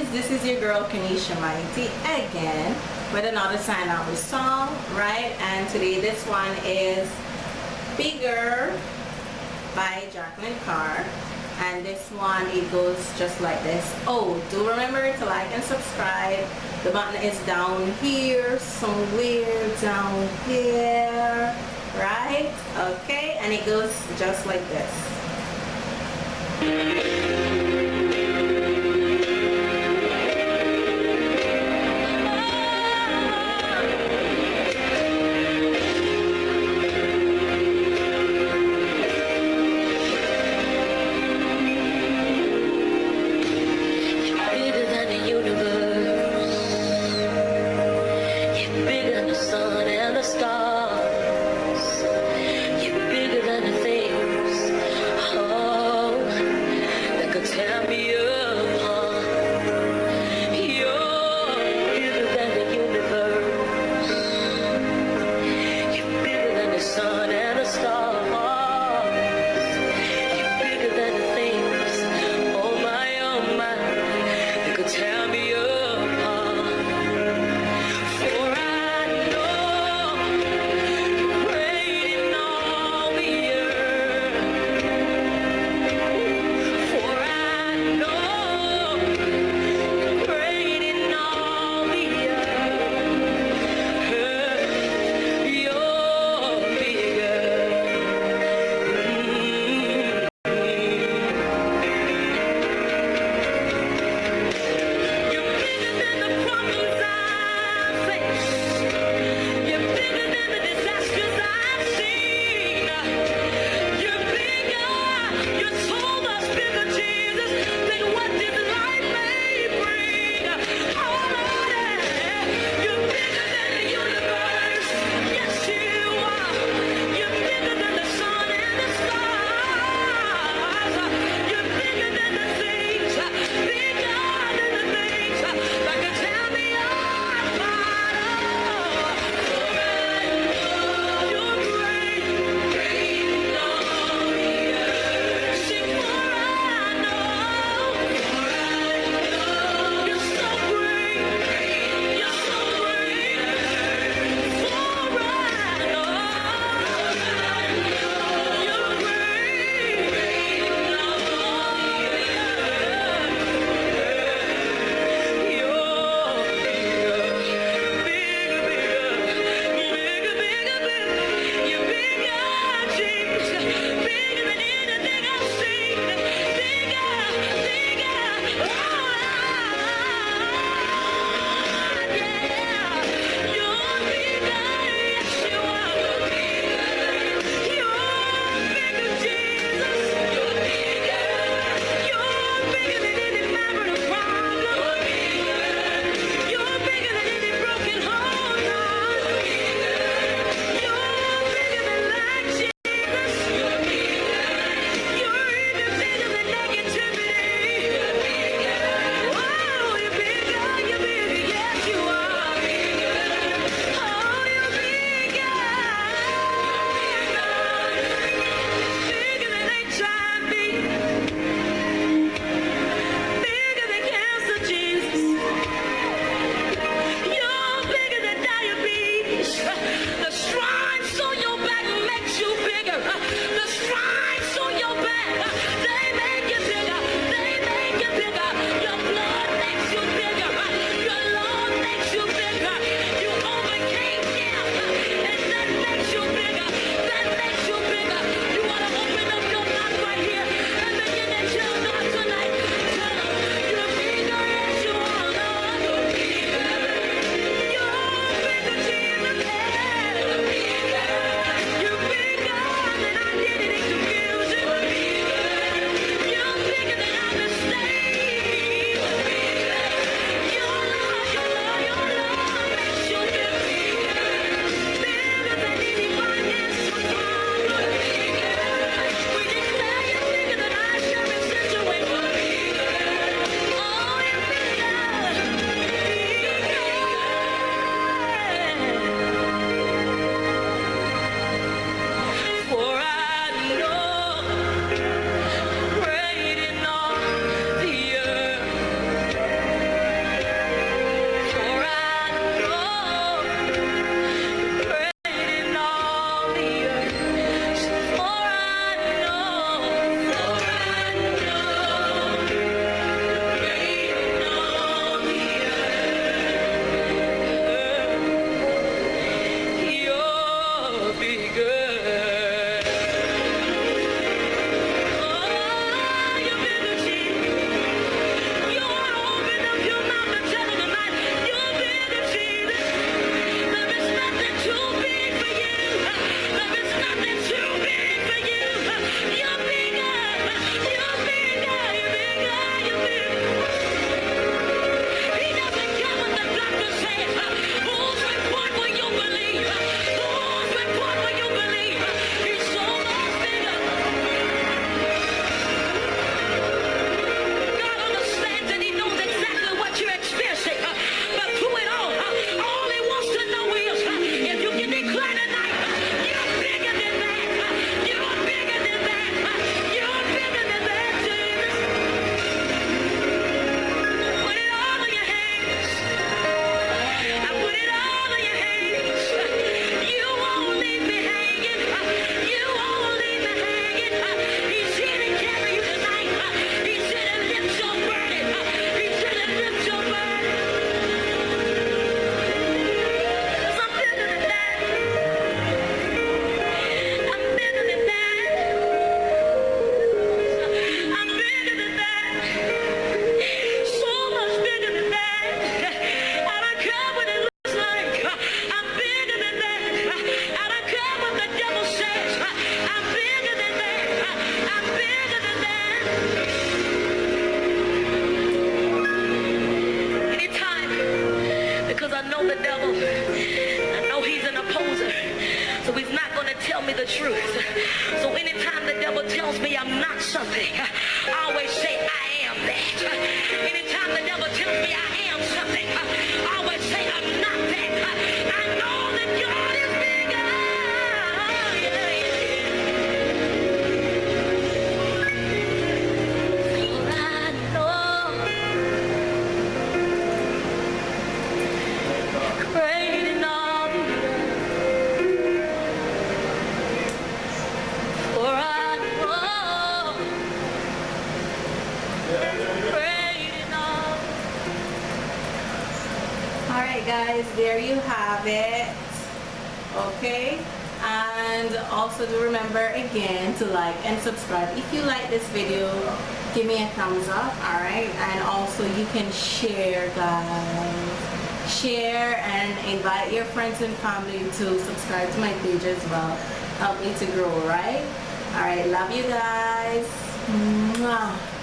guys, this is your girl Kanisha Mighty again with another sign out with song, right? And today this one is Bigger by Jacqueline Carr, and this one, it goes just like this. Oh, do remember to like and subscribe. The button is down here, somewhere down here, right? Okay, and it goes just like this. me the truth. So anytime the devil tells me I'm not something, I always say I am that. Anytime the devil tells me I am something, I always say I'm not that. I know that God is bigger. For I know great in all the earth. For I know great in all. Alright guys, there you have it. Okay, and also to remember again to like and subscribe. If you like this video, give me a thumbs up. Alright, and also you can share, guys. Share and invite your friends and family to subscribe to my page as well. Help me to grow, right? Alright, love you guys. Mwah.